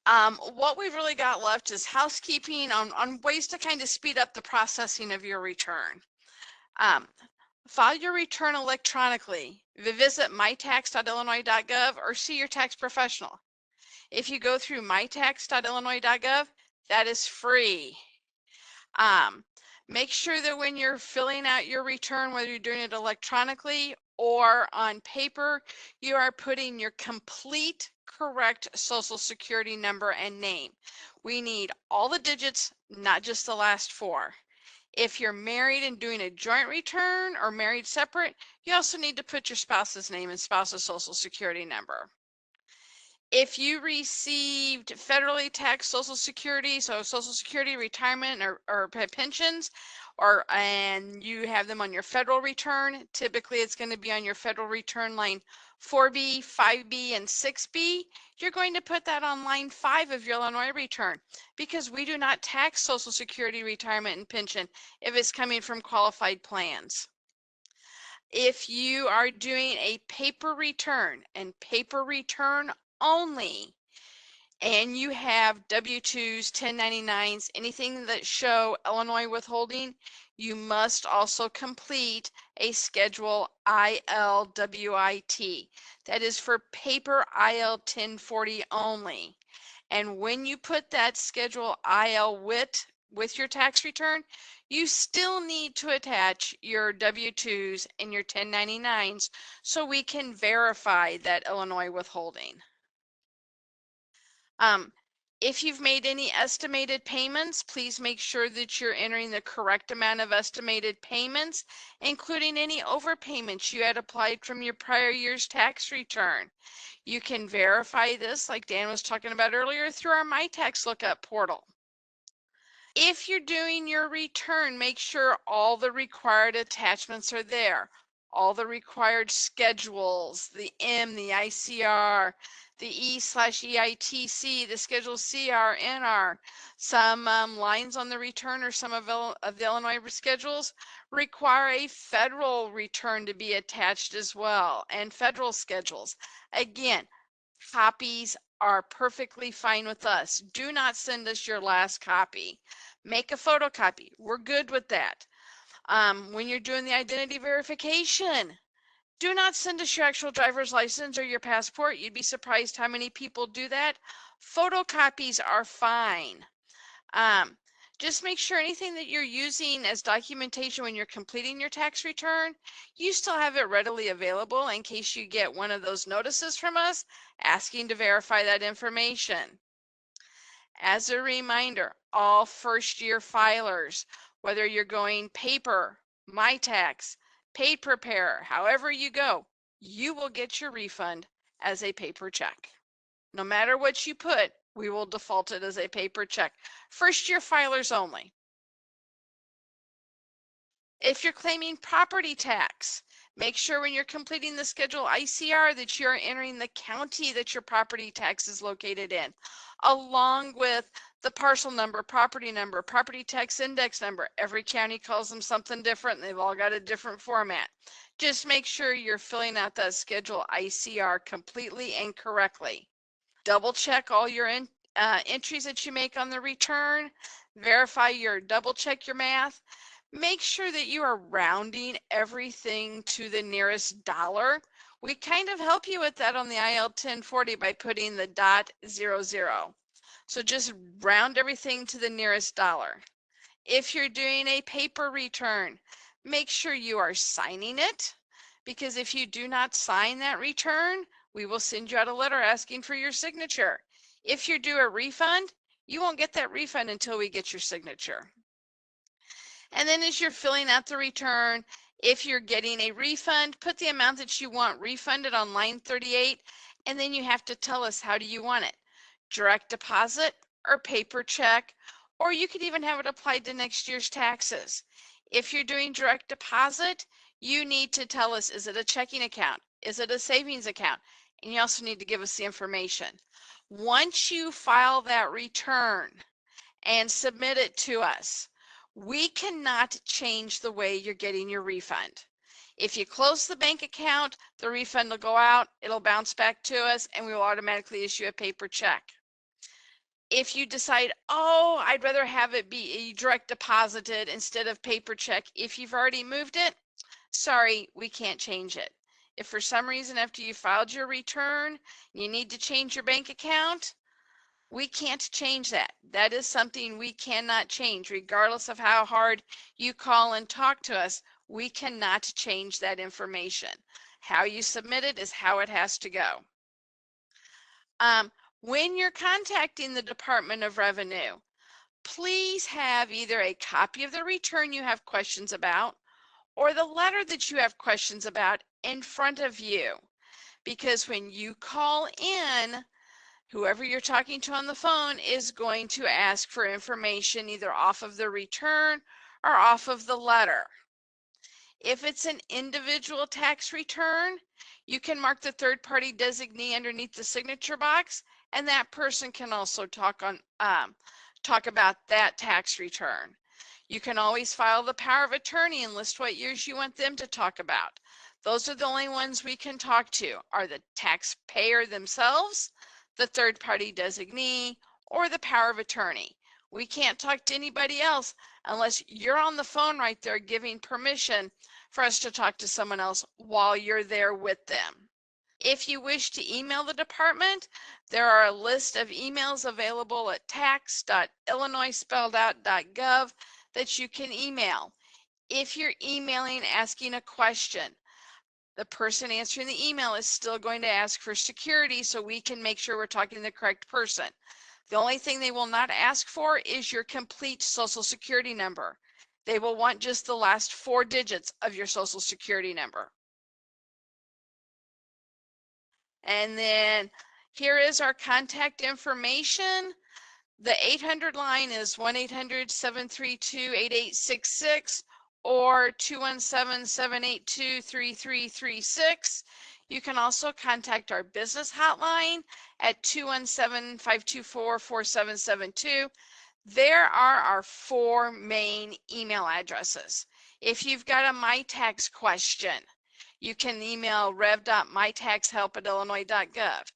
What we've really got left is housekeeping on ways to kind of speed up the processing of your return. Um, File your return electronically. Visit mytax.illinois.gov or see your tax professional. If you go through mytax.illinois.gov, that is free. Um, Make sure that when you're filling out your return, whether you're doing it electronically or on paper, you are putting your complete correct social security number and name. We need all the digits, not just the last four. If you're married and doing a joint return or married separate, you also need to put your spouse's name and spouse's social security number. If you received federally taxed Social Security, so Social Security, retirement, or pensions, and you have them on your federal return, typically it's going to be on your federal return line 4B, 5B, and 6B. You're going to put that on line 5 of your Illinois return because we do not tax Social Security, retirement, and pension if it's coming from qualified plans. If you are doing a paper return and paper return only, and you have W-2s, 1099s, anything that show Illinois withholding, you must also complete a Schedule ILWIT. That is for paper IL-1040 only. And when you put that Schedule IL-WIT with your tax return, you still need to attach your W-2s and your 1099s so we can verify that Illinois withholding. If you've made any estimated payments, please make sure that you're entering the correct amount of estimated payments, including any overpayments you had applied from your prior year's tax return. You can verify this, like Dan was talking about earlier, through our My Tax Lookup portal. If you're doing your return, make sure all the required attachments are there. All the required schedules, the M, the ICR, the E/EITC, the Schedule CR, NR. Some lines on the return or some of the Illinois schedules require a federal return to be attached as well, and federal schedules. Again, copies are perfectly fine with us. Do not send us your last copy. Make a photocopy. We're good with that. When you're doing the identity verification, do not send us your actual driver's license or your passport. You'd be surprised how many people do that. Photocopies are fine. Just make sure anything that you're using as documentation when you're completing your tax return, you still have it readily available in case you get one of those notices from us asking to verify that information. As a reminder, all first-year filers, whether you're going paper, My Tax, paid preparer, however you go, you will get your refund as a paper check. No matter what you put, we will default it as a paper check. First-year filers only. If you're claiming property tax, make sure when you're completing the Schedule ICR that you're entering the county that your property tax is located in, along with the parcel number, property tax index number. Every county calls them something different, and they've all got a different format. Just make sure you're filling out that Schedule ICR completely and correctly. Double check all your entries that you make on the return, double check your math. Make sure that you are rounding everything to the nearest dollar. We kind of help you with that on the IL-1040 by putting the .00. So just round everything to the nearest dollar. If you're doing a paper return, make sure you are signing it, because if you do not sign that return, we will send you out a letter asking for your signature. If you do a refund, you won't get that refund until we get your signature. And then as you're filling out the return, if you're getting a refund, put the amount that you want refunded on line 38, and then you have to tell us how do you want it. Direct deposit or paper check, or you could even have it applied to next year's taxes. If you're doing direct deposit, you need to tell us, is it a checking account? Is it a savings account? And you also need to give us the information. Once you file that return and submit it to us, we cannot change the way you're getting your refund. If you close the bank account, the refund will go out, it'll bounce back to us, and we will automatically issue a paper check. If you decide, oh, I'd rather have it be direct deposited instead of paper check, if you've already moved it, sorry, we can't change it. If for some reason after you filed your return, you need to change your bank account, we can't change that. That is something we cannot change, regardless of how hard you call and talk to us. We cannot change that information. How you submit it is how it has to go. When you're contacting the Department of Revenue, please have either a copy of the return you have questions about or the letter that you have questions about in front of you. Because when you call in, whoever you're talking to on the phone is going to ask for information either off of the return or off of the letter. If it's an individual tax return, you can mark the third-party designee underneath the signature box, and that person can also talk about that tax return. You can always file the power of attorney and list what years you want them to talk about. Those are the only ones we can talk to, are the taxpayer themselves, the third-party designee, or the power of attorney. We can't talk to anybody else unless you're on the phone right there giving permission for us to talk to someone else while you're there with them. If you wish to email the department, there are a list of emails available at tax.illinoisspelledout.gov that you can email. If you're emailing asking a question, the person answering the email is still going to ask for security so we can make sure we're talking to the correct person. The only thing they will not ask for is your complete social security number. They will want just the last 4 digits of your social security number. And then here is our contact information. The 800 line is 1-800-732-8866 or 217-782-3336. You can also contact our business hotline at 217-524-4772. There are our 4 main email addresses. If you've got a MyTax question, you can email rev.mytaxhelp@illinois.gov.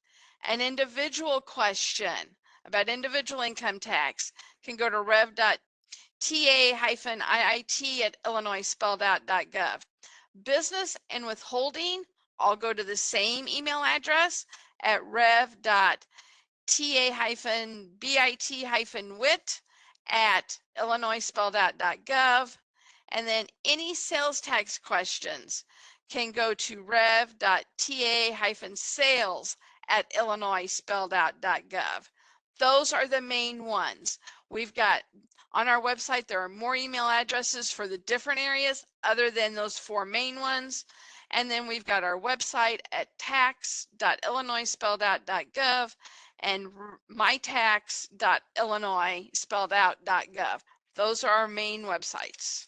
An individual question about individual income tax can go to rev.ta-iit@illinoisspelledout.gov. Business and withholding all go to the same email address at rev.ta-bit-wit@illinoisspelledout.gov. And then any sales tax questions can go to rev.ta-sales@illinoisspelledout.gov. Those are the main ones. We've got on our website, there are more email addresses for the different areas other than those 4 main ones. And then we've got our website at tax.illinoisspelledout.gov and mytax.illinoisspelledout.gov. Those are our main websites.